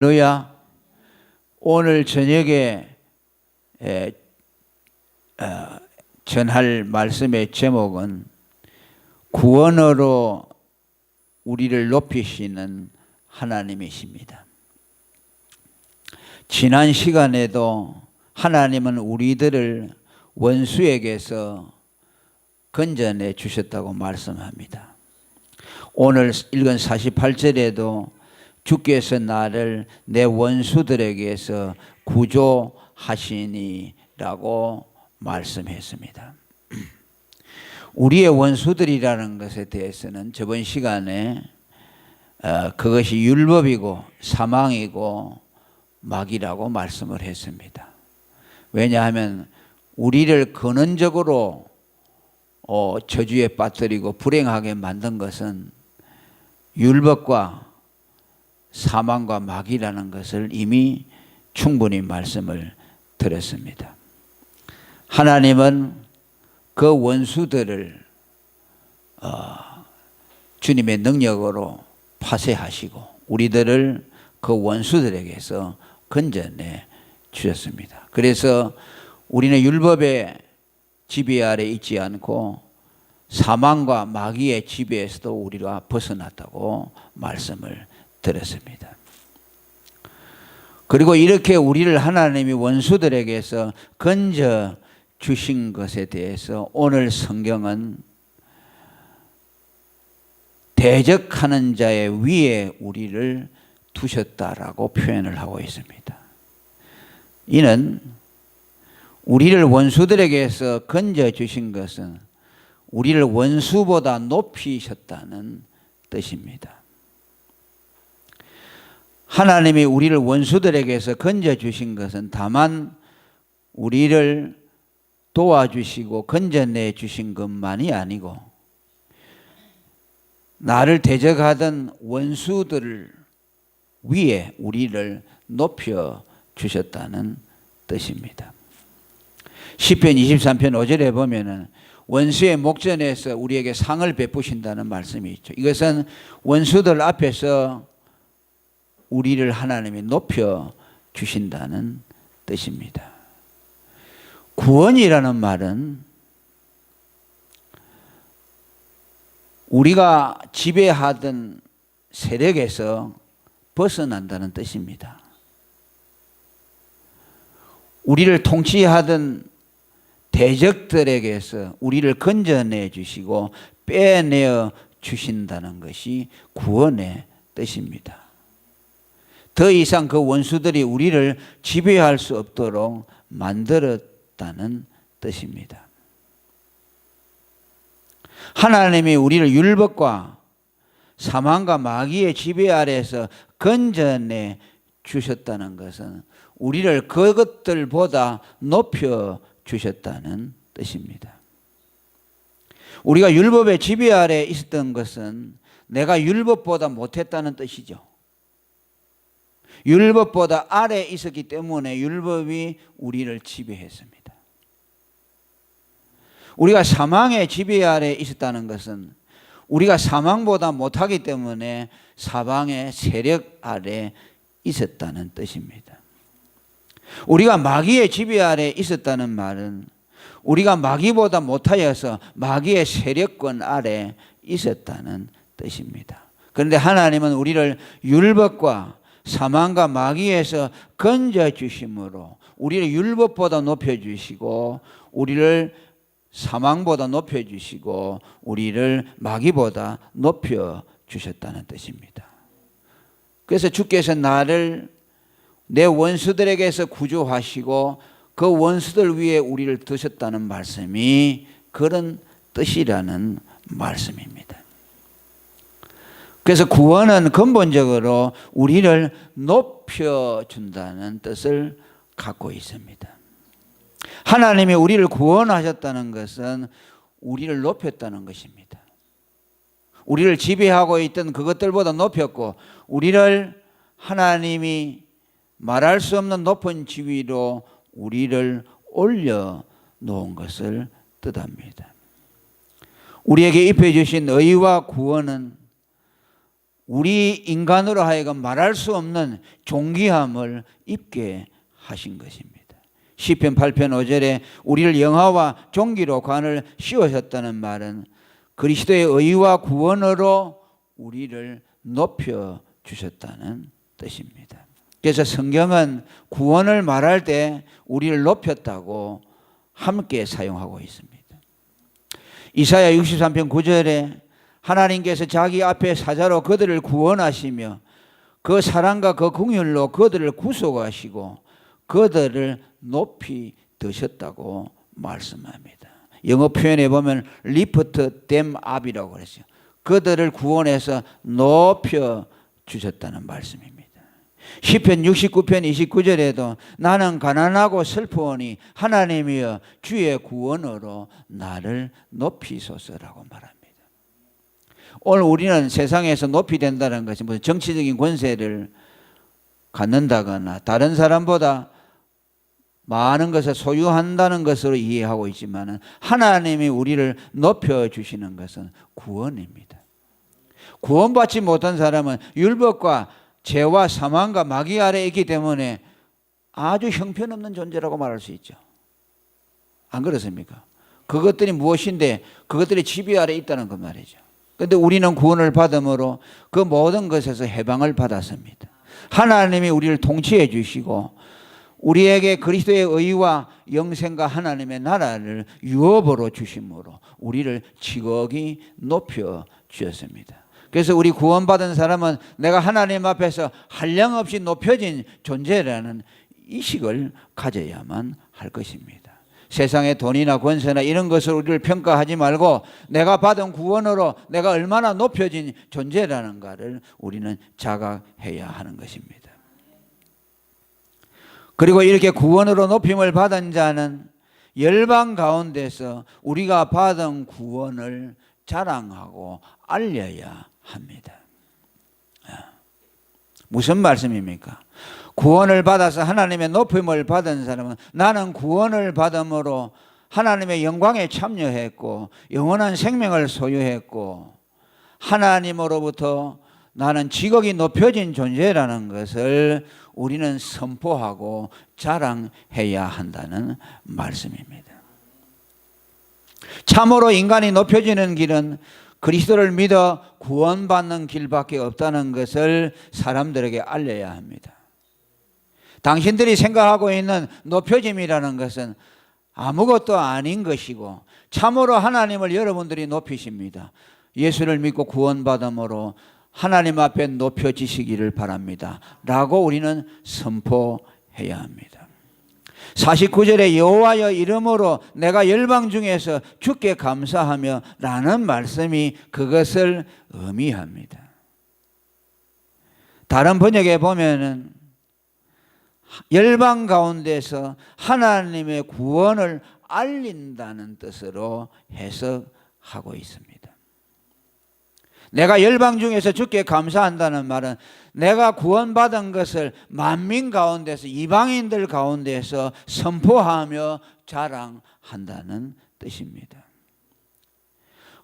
할렐루야. 오늘 저녁에 전할 말씀의 제목은 구원으로 우리를 높이시는 하나님이십니다. 지난 시간에도 하나님은 우리들을 원수에게서 건져내 주셨다고 말씀합니다. 오늘 읽은 48절에도 주께서 나를 내 원수들에게서 구조하시니라고 말씀했습니다. 우리의 원수들이라는 것에 대해서는 저번 시간에 그것이 율법이고 사망이고 마귀라고 말씀을 했습니다. 왜냐하면 우리를 근원적으로 저주에 빠뜨리고 불행하게 만든 것은 율법과 사망과 마귀라는 것을 이미 충분히 말씀을 드렸습니다. 하나님은 그 원수들을 주님의 능력으로 파쇄하시고 우리들을 그 원수들에게서 건져내 주셨습니다. 그래서 우리는 율법의 지배 아래 있지 않고 사망과 마귀의 지배에서도 우리가 벗어났다고 말씀을 드렸습니다. 그리고 이렇게 우리를 하나님이 원수들에게서 건져 주신 것에 대해서 오늘 성경은 대적하는 자의 위에 우리를 두셨다라고 표현을 하고 있습니다. 이는 우리를 원수들에게서 건져 주신 것은 우리를 원수보다 높이셨다는 뜻입니다. 하나님이 우리를 원수들에게서 건져주신 것은 다만 우리를 도와주시고 건져내 주신 것만이 아니고 나를 대적하던 원수들 위에 우리를 높여 주셨다는 뜻입니다. 시편 23편 5절에 보면은 원수의 목전에서 우리에게 상을 베푸신다는 말씀이 있죠. 이것은 원수들 앞에서 우리를 하나님이 높여 주신다는 뜻입니다. 구원이라는 말은 우리가 지배하던 세력에서 벗어난다는 뜻입니다. 우리를 통치하던 대적들에게서 우리를 건져내 주시고 빼내어 주신다는 것이 구원의 뜻입니다. 더 이상 그 원수들이 우리를 지배할 수 없도록 만들었다는 뜻입니다. 하나님이 우리를 율법과 사망과 마귀의 지배 아래에서 건져내 주셨다는 것은 우리를 그것들보다 높여 주셨다는 뜻입니다. 우리가 율법의 지배 아래에 있었던 것은 내가 율법보다 못했다는 뜻이죠. 율법보다 아래에 있었기 때문에 율법이 우리를 지배했습니다. 우리가 사망의 지배 아래에 있었다는 것은 우리가 사망보다 못하기 때문에 사망의 세력 아래에 있었다는 뜻입니다. 우리가 마귀의 지배 아래에 있었다는 말은 우리가 마귀보다 못하여서 마귀의 세력권 아래에 있었다는 뜻입니다. 그런데 하나님은 우리를 율법과 사망과 마귀에서 건져주심으로 우리를 율법보다 높여주시고 우리를 사망보다 높여주시고 우리를 마귀보다 높여주셨다는 뜻입니다. 그래서 주께서 나를 내 원수들에게서 구조하시고 그 원수들 위에 우리를 두셨다는 말씀이 그런 뜻이라는 말씀입니다. 그래서 구원은 근본적으로 우리를 높여준다는 뜻을 갖고 있습니다. 하나님이 우리를 구원하셨다는 것은 우리를 높였다는 것입니다. 우리를 지배하고 있던 그것들보다 높였고 우리를 하나님이 말할 수 없는 높은 지위로 우리를 올려놓은 것을 뜻합니다. 우리에게 입혀주신 의와 구원은 우리 인간으로 하여금 말할 수 없는 존귀함을 입게 하신 것입니다. 시편 8편 5절에 우리를 영화와 존귀로 관을 씌우셨다는 말은 그리스도의 의와 구원으로 우리를 높여 주셨다는 뜻입니다. 그래서 성경은 구원을 말할 때 우리를 높였다고 함께 사용하고 있습니다. 이사야 63편 9절에 하나님께서 자기 앞에 사자로 그들을 구원하시며 그 사랑과 그 긍휼로 그들을 구속하시고 그들을 높이 드셨다고 말씀합니다. 영어 표현에 보면 lift them up이라고 그랬어요. 그들을 구원해서 높여 주셨다는 말씀입니다. 시편 69편 29절에도 나는 가난하고 슬프오니 하나님이여 주의 구원으로 나를 높이소서라고 말합니다. 오늘 우리는 세상에서 높이 된다는 것이 무슨 정치적인 권세를 갖는다거나 다른 사람보다 많은 것을 소유한다는 것으로 이해하고 있지만 하나님이 우리를 높여주시는 것은 구원입니다. 구원받지 못한 사람은 율법과 죄와 사망과 마귀 아래에 있기 때문에 아주 형편없는 존재라고 말할 수 있죠. 안 그렇습니까? 그것들이 무엇인데 그것들이 지배 아래에 있다는 그 말이죠. 그런데 우리는 구원을 받음으로 그 모든 것에서 해방을 받았습니다. 하나님이 우리를 통치해 주시고 우리에게 그리스도의 의와 영생과 하나님의 나라를 유업으로 주심으로 우리를 지극히 높여 주셨습니다. 그래서 우리 구원받은 사람은 내가 하나님 앞에서 한량없이 높여진 존재라는 의식을 가져야만 할 것입니다. 세상의 돈이나 권세나 이런 것을 우리를 평가하지 말고 내가 받은 구원으로 내가 얼마나 높여진 존재라는가를 우리는 자각해야 하는 것입니다. 그리고 이렇게 구원으로 높임을 받은 자는 열방 가운데서 우리가 받은 구원을 자랑하고 알려야 합니다. 무슨 말씀입니까? 구원을 받아서 하나님의 높임을 받은 사람은 나는 구원을 받음으로 하나님의 영광에 참여했고 영원한 생명을 소유했고 하나님으로부터 나는 지극히 높여진 존재라는 것을 우리는 선포하고 자랑해야 한다는 말씀입니다. 참으로 인간이 높여지는 길은 그리스도를 믿어 구원받는 길밖에 없다는 것을 사람들에게 알려야 합니다. 당신들이 생각하고 있는 높여짐이라는 것은 아무것도 아닌 것이고 참으로 하나님을 여러분들이 높이십니다. 예수를 믿고 구원받음으로 하나님 앞에 높여지시기를 바랍니다 라고 우리는 선포해야 합니다. 49절에 여호와의 이름으로 내가 열방 중에서 주께 감사하며 라는 말씀이 그것을 의미합니다. 다른 번역에 보면은 열방 가운데서 하나님의 구원을 알린다는 뜻으로 해석하고 있습니다. 내가 열방 중에서 주께 감사한다는 말은 내가 구원받은 것을 만민 가운데서 이방인들 가운데서 선포하며 자랑한다는 뜻입니다.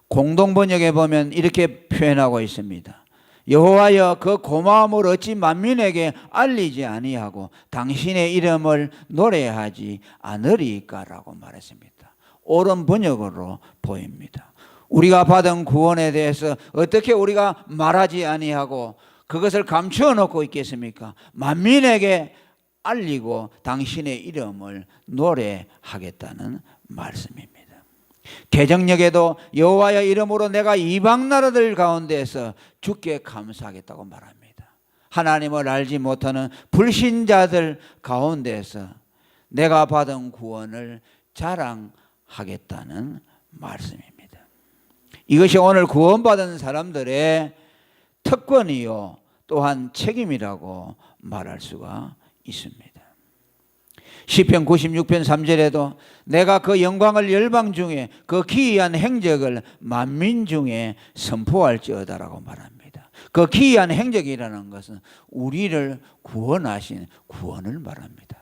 공동번역에 보면 이렇게 표현하고 있습니다. 여호와여 그 고마움을 어찌 만민에게 알리지 아니하고 당신의 이름을 노래하지 않으리까라고 말했습니다. 옳은 번역으로 보입니다. 우리가 받은 구원에 대해서 어떻게 우리가 말하지 아니하고 그것을 감추어 놓고 있겠습니까? 만민에게 알리고 당신의 이름을 노래하겠다는 말씀입니다. 개정역에도 여호와의 이름으로 내가 이방 나라들 가운데서 주께 감사하겠다고 말합니다. 하나님을 알지 못하는 불신자들 가운데서 내가 받은 구원을 자랑하겠다는 말씀입니다. 이것이 오늘 구원받은 사람들의 특권이요 또한 책임이라고 말할 수가 있습니다. 시편 96편 3절에도 내가 그 영광을 열방 중에 그 기이한 행적을 만민 중에 선포할지어다라고 말합니다. 그 기이한 행적이라는 것은 우리를 구원하신 구원을 말합니다.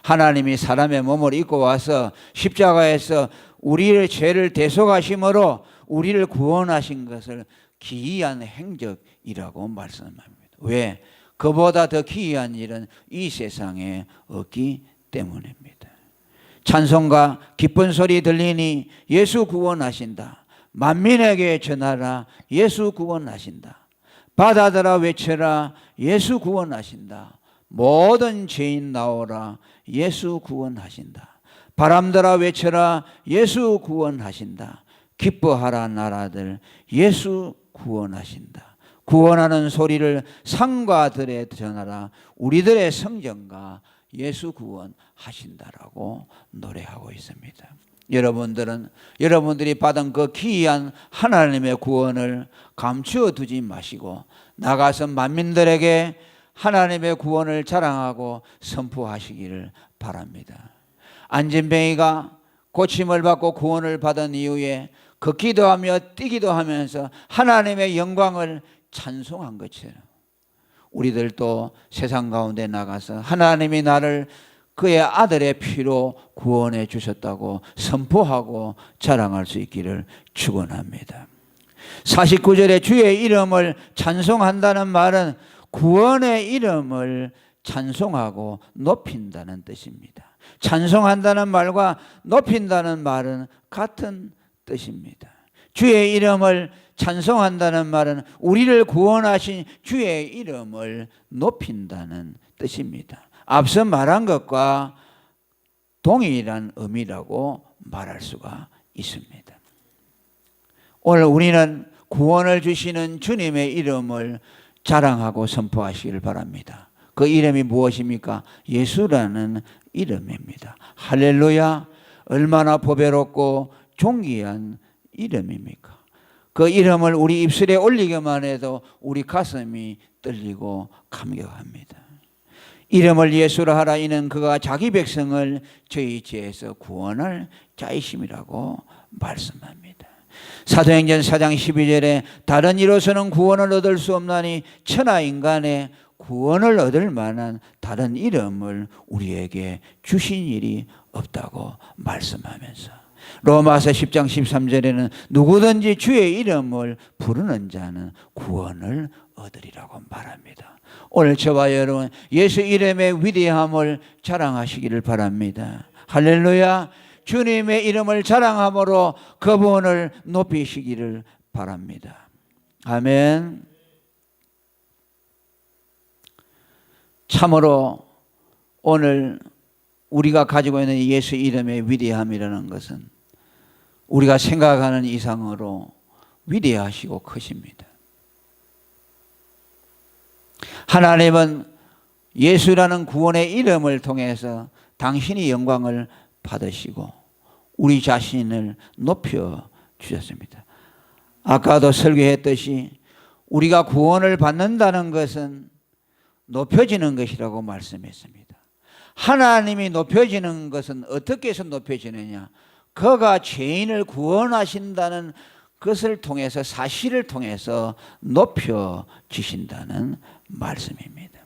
하나님이 사람의 몸을 입고 와서 십자가에서 우리의 죄를 대속하심으로 우리를 구원하신 것을 기이한 행적이라고 말씀합니다. 왜? 그보다 더 기이한 일은 이 세상에 없기 때문입니다. 찬송가 기쁜 소리 들리니 예수 구원하신다. 만민에게 전하라 예수 구원하신다. 바다들아 외쳐라 예수 구원하신다. 모든 죄인 나오라 예수 구원하신다. 바람들아 외쳐라 예수 구원하신다. 기뻐하라 나라들 예수 구원하신다. 구원하는 소리를 산과 들에 전하라 우리들의 성전과 예수 구원하신다라고 노래하고 있습니다. 여러분들이 받은 그 기이한 하나님의 구원을 감추어 두지 마시고 나가서 만민들에게 하나님의 구원을 자랑하고 선포하시기를 바랍니다. 안진뱅이가 고침을 받고 구원을 받은 이후에 걷기도 하며 뛰기도 하면서 하나님의 영광을 찬송한 것처럼 우리들도 세상 가운데 나가서 하나님이 나를 그의 아들의 피로 구원해 주셨다고 선포하고 자랑할 수 있기를 축원합니다. 49절에 주의 이름을 찬송한다는 말은 구원의 이름을 찬송하고 높인다는 뜻입니다. 찬송한다는 말과 높인다는 말은 같은 뜻입니다. 주의 이름을 찬송한다는 말은 우리를 구원하신 주의 이름을 높인다는 뜻입니다. 앞서 말한 것과 동일한 의미라고 말할 수가 있습니다. 오늘 우리는 구원을 주시는 주님의 이름을 자랑하고 선포하시길 바랍니다. 그 이름이 무엇입니까? 예수라는 이름입니다. 할렐루야! 얼마나 보배롭고 존귀한 이름입니까? 그 이름을 우리 입술에 올리기만 해도 우리 가슴이 떨리고 감격합니다. 이름을 예수라 하라 이는 그가 자기 백성을 저희 죄에서 구원할 자이심이라고 말씀합니다. 사도행전 4장 12절에 다른 이로서는 구원을 얻을 수 없나니 천하 인간의 구원을 얻을 만한 다른 이름을 우리에게 주신 일이 없다고 말씀하면서 로마서 10장 13절에는 누구든지 주의 이름을 부르는 자는 구원을 얻으리라고 말합니다. 오늘 저와 여러분 예수 이름의 위대함을 자랑하시기를 바랍니다. 할렐루야! 주님의 이름을 자랑함으로 그분을 높이시기를 바랍니다. 아멘. 참으로 오늘 우리가 가지고 있는 예수 이름의 위대함이라는 것은 우리가 생각하는 이상으로 위대하시고 크십니다. 하나님은 예수라는 구원의 이름을 통해서 당신이 영광을 받으시고 우리 자신을 높여 주셨습니다. 아까도 설교했듯이 우리가 구원을 받는다는 것은 높여지는 것이라고 말씀했습니다. 하나님이 높여지는 것은 어떻게 해서 높여지느냐? 그가 죄인을 구원하신다는 것을 통해서 사실을 통해서 높여지신다는 말씀입니다.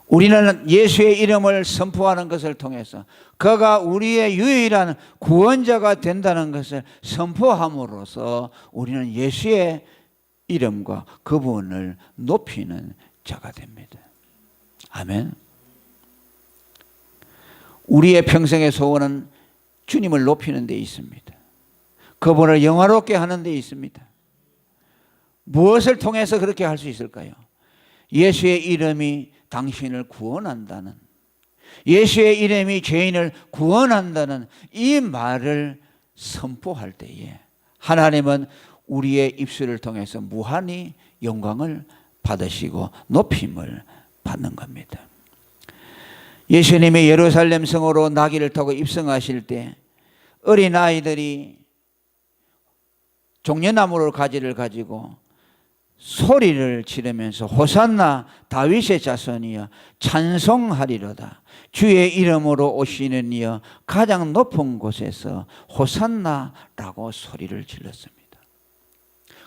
우리는 예수의 이름을 선포하는 것을 통해서 그가 우리의 유일한 구원자가 된다는 것을 선포함으로써 우리는 예수의 이름과 그분을 높이는 자가 됩니다. 아멘. 우리의 평생의 소원은 주님을 높이는 데 있습니다. 그분을 영화롭게 하는 데 있습니다. 무엇을 통해서 그렇게 할 수 있을까요? 예수의 이름이 당신을 구원한다는, 예수의 이름이 죄인을 구원한다는 이 말을 선포할 때에 하나님은 우리의 입술을 통해서 무한히 영광을 받으시고 높임을 받는 겁니다. 예수님이 예루살렘 성으로 나귀를 타고 입성하실 때 어린 아이들이 종려나무 가지를 가지고 소리를 지르면서 호산나 다윗의 자손이여 찬송하리로다. 주의 이름으로 오시는 이여 가장 높은 곳에서 호산나라고 소리를 질렀습니다.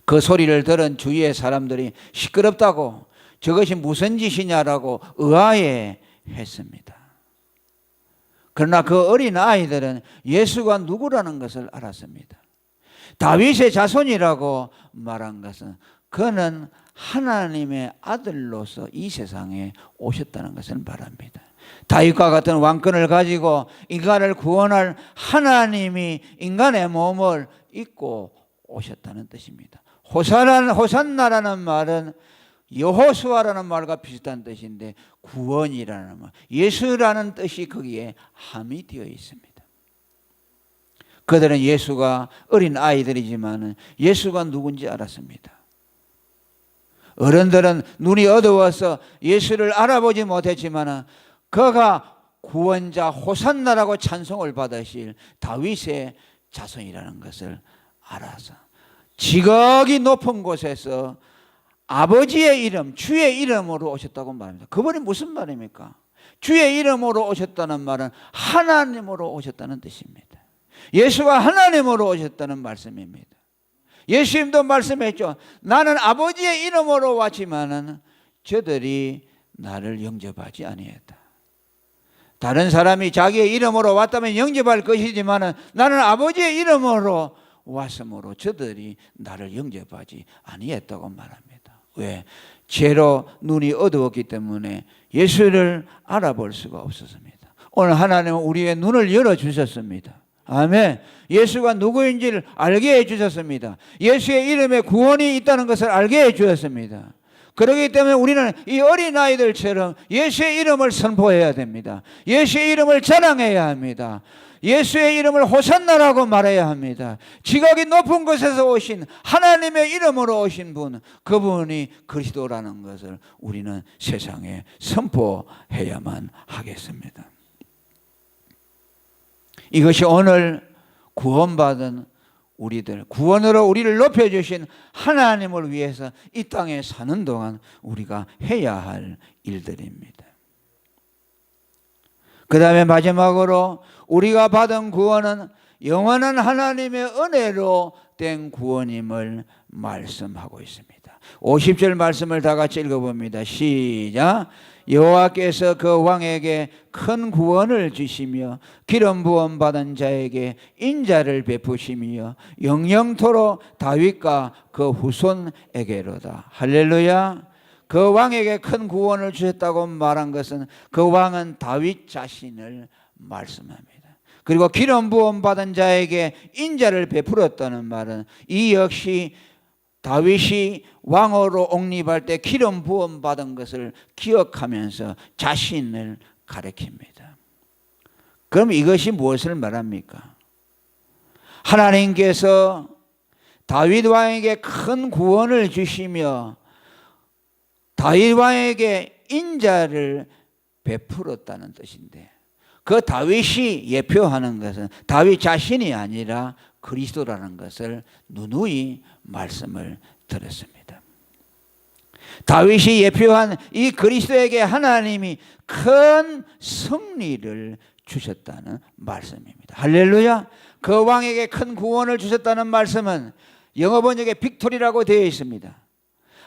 그 소리를 들은 주위의 사람들이 시끄럽다고 저것이 무슨 짓이냐라고 의아해했습니다. 그러나 그 어린 아이들은 예수가 누구라는 것을 알았습니다. 다윗의 자손이라고 말한 것은 그는 하나님의 아들로서 이 세상에 오셨다는 것을 말합니다. 다윗과 같은 왕권을 가지고 인간을 구원할 하나님이 인간의 몸을 입고 오셨다는 뜻입니다. 호산나라는 말은 여호수아라는 말과 비슷한 뜻인데 구원이라는 말, 예수라는 뜻이 거기에 함이 되어 있습니다. 그들은 예수가 어린 아이들이지만 예수가 누군지 알았습니다. 어른들은 눈이 어두워서 예수를 알아보지 못했지만 그가 구원자 호산나라고 찬송을 받으실 다윗의 자손이라는 것을 알아서 지극히 높은 곳에서 아버지의 이름, 주의 이름으로 오셨다고 말합니다. 그분이 무슨 말입니까? 주의 이름으로 오셨다는 말은 하나님으로 오셨다는 뜻입니다. 예수가 하나님으로 오셨다는 말씀입니다. 예수님도 말씀했죠. 나는 아버지의 이름으로 왔지만은 저들이 나를 영접하지 아니했다. 다른 사람이 자기의 이름으로 왔다면 영접할 것이지만은 나는 아버지의 이름으로 왔으므로 저들이 나를 영접하지 아니했다고 말합니다. 왜? 죄로 눈이 어두웠기 때문에 예수를 알아볼 수가 없었습니다. 오늘 하나님은 우리의 눈을 열어주셨습니다. 아멘. 예수가 누구인지를 알게 해주셨습니다. 예수의 이름에 구원이 있다는 것을 알게 해주셨습니다. 그렇기 때문에 우리는 이 어린아이들처럼 예수의 이름을 선포해야 됩니다. 예수의 이름을 자랑해야 합니다. 예수의 이름을 호산나라고 말해야 합니다. 지극히 높은 곳에서 오신 하나님의 이름으로 오신 분, 그분이 그리스도라는 것을 우리는 세상에 선포해야만 하겠습니다. 이것이 오늘 구원받은 우리들, 구원으로 우리를 높여주신 하나님을 위해서 이 땅에 사는 동안 우리가 해야 할 일들입니다. 그 다음에 마지막으로 우리가 받은 구원은 영원한 하나님의 은혜로 된 구원임을 말씀하고 있습니다. 50절 말씀을 다 같이 읽어봅니다. 시작. 여호와께서 그 왕에게 큰 구원을 주시며 기름 부음 받은 자에게 인자를 베푸시며 영영토록 다윗과 그 후손에게로다. 할렐루야. 그 왕에게 큰 구원을 주셨다고 말한 것은 그 왕은 다윗 자신을 말씀합니다. 그리고 기름 부음 받은 자에게 인자를 베풀었다는 말은 이 역시 다윗이 왕으로 옹립할 때 기름 부음 받은 것을 기억하면서 자신을 가리킵니다. 그럼 이것이 무엇을 말합니까? 하나님께서 다윗 왕에게 큰 구원을 주시며 다윗 왕에게 인자를 베풀었다는 뜻인데, 그 다윗이 예표하는 것은 다윗 자신이 아니라 그리스도라는 것을 누누이 말씀을 드렸습니다. 다윗이 예표한 이 그리스도에게 하나님이 큰 승리를 주셨다는 말씀입니다. 할렐루야. 그 왕에게 큰 구원을 주셨다는 말씀은 영어 번역에 빅토리라고 되어 있습니다.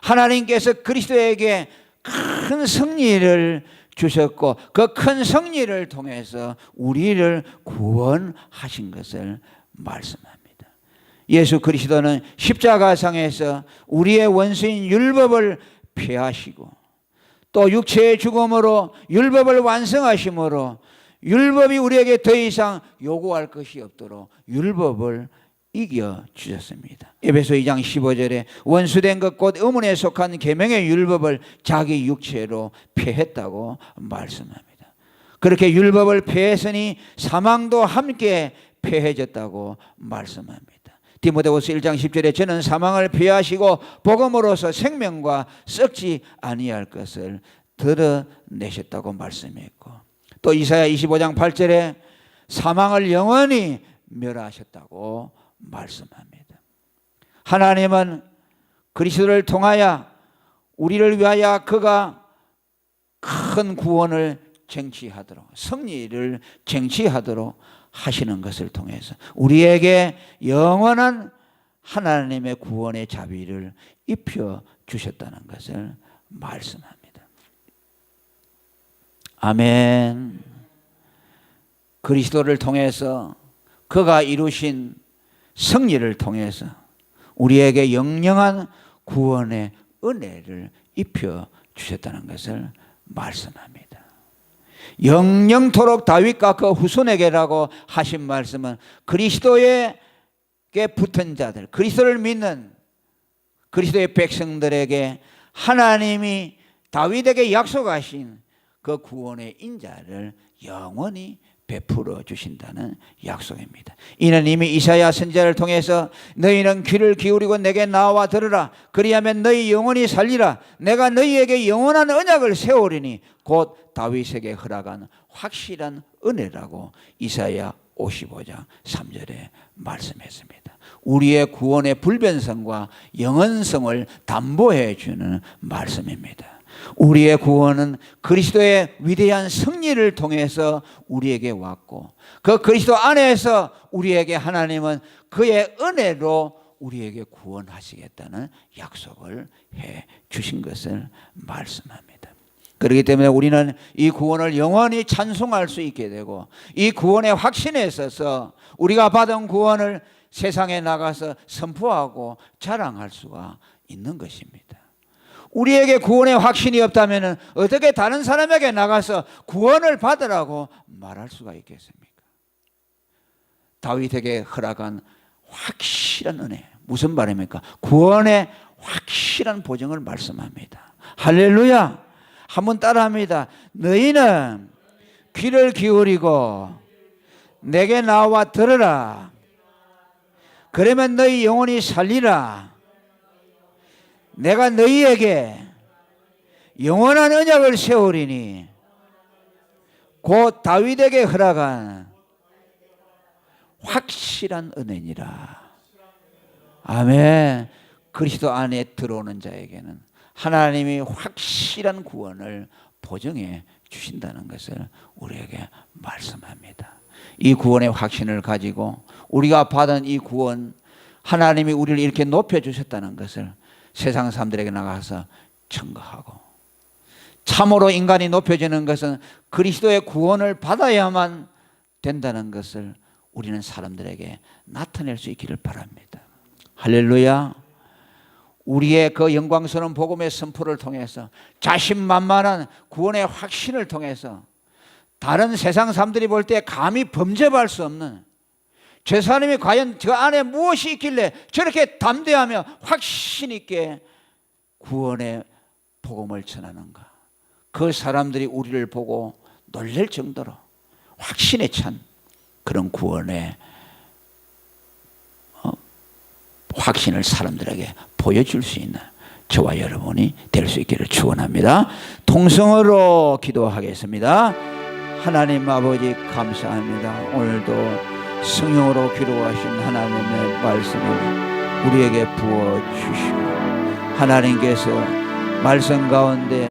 하나님께서 그리스도에게 큰 승리를 주셨고 그 큰 승리를 통해서 우리를 구원하신 것을 말씀합니다. 예수 그리스도는 십자가상에서 우리의 원수인 율법을 폐하시고 또 육체의 죽음으로 율법을 완성하심으로 율법이 우리에게 더 이상 요구할 것이 없도록 율법을 이겨주셨습니다. 에베소 2장 15절에 원수된 것 곧 의문에 속한 계명의 율법을 자기 육체로 폐했다고 말씀합니다. 그렇게 율법을 폐했으니 사망도 함께 폐해졌다고 말씀합니다. 디모데후서 1장 10절에 저는 사망을 폐하시고 복음으로서 생명과 썩지 아니할 것을 드러내셨다고 말씀했고 또 이사야 25장 8절에 사망을 영원히 멸하셨다고 말씀합니다. 하나님은 그리스도를 통하여 우리를 위하여 그가 큰 구원을 쟁취하도록 승리를 쟁취하도록 하시는 것을 통해서 우리에게 영원한 하나님의 구원의 자비를 입혀 주셨다는 것을 말씀합니다. 아멘. 그리스도를 통해서 그가 이루신 승리를 통해서 우리에게 영영한 구원의 은혜를 입혀 주셨다는 것을 말씀합니다. 영영토록 다윗과 그 후손에게라고 하신 말씀은 그리스도에게 붙은 자들, 그리스도를 믿는 그리스도의 백성들에게 하나님이 다윗에게 약속하신 그 구원의 인자를 영원히 베풀어 주신다는 약속입니다. 이는 이미 이사야 선지자를 통해서 너희는 귀를 기울이고 내게 나와 들으라. 그리하면 너희 영혼이 살리라. 내가 너희에게 영원한 언약을 세우리니 곧 다윗에게 허락한 확실한 은혜라고 이사야 55장 3절에 말씀했습니다. 우리의 구원의 불변성과 영원성을 담보해 주는 말씀입니다. 우리의 구원은 그리스도의 위대한 승리를 통해서 우리에게 왔고 그 그리스도 안에서 우리에게 하나님은 그의 은혜로 우리에게 구원하시겠다는 약속을 해 주신 것을 말씀합니다. 그렇기 때문에 우리는 이 구원을 영원히 찬송할 수 있게 되고 이 구원의 확신에 있어서 우리가 받은 구원을 세상에 나가서 선포하고 자랑할 수가 있는 것입니다. 우리에게 구원의 확신이 없다면 어떻게 다른 사람에게 나가서 구원을 받으라고 말할 수가 있겠습니까? 다윗에게 허락한 확실한 은혜, 무슨 말입니까? 구원의 확실한 보증을 말씀합니다. 할렐루야! 한번 따라합니다. 너희는 귀를 기울이고 내게 나와 들으라. 그러면 너희 영혼이 살리라. 내가 너희에게 영원한 언약을 세우리니 곧 다윗에게 허락한 확실한 은혜니라. 아멘. 그리스도 안에 들어오는 자에게는 하나님이 확실한 구원을 보증해 주신다는 것을 우리에게 말씀합니다. 이 구원의 확신을 가지고 우리가 받은 이 구원, 하나님이 우리를 이렇게 높여주셨다는 것을 세상 사람들에게 나가서 증거하고, 참으로 인간이 높여지는 것은 그리스도의 구원을 받아야만 된다는 것을 우리는 사람들에게 나타낼 수 있기를 바랍니다. 할렐루야. 우리의 그 영광스러운 복음의 선포를 통해서 자신만만한 구원의 확신을 통해서 다른 세상 사람들이 볼 때 감히 범접할 수 없는 저 사람이 과연 저 안에 무엇이 있길래 저렇게 담대하며 확신 있게 구원의 복음을 전하는가. 그 사람들이 우리를 보고 놀랄 정도로 확신에 찬 그런 구원의 확신을 사람들에게 보여줄 수 있는 저와 여러분이 될 수 있기를 축원합니다. 통성으로 기도하겠습니다. 하나님 아버지 감사합니다. 오늘도 성령으로 기록하신 하나님의 말씀을 우리에게 부어주시고 하나님께서 말씀 가운데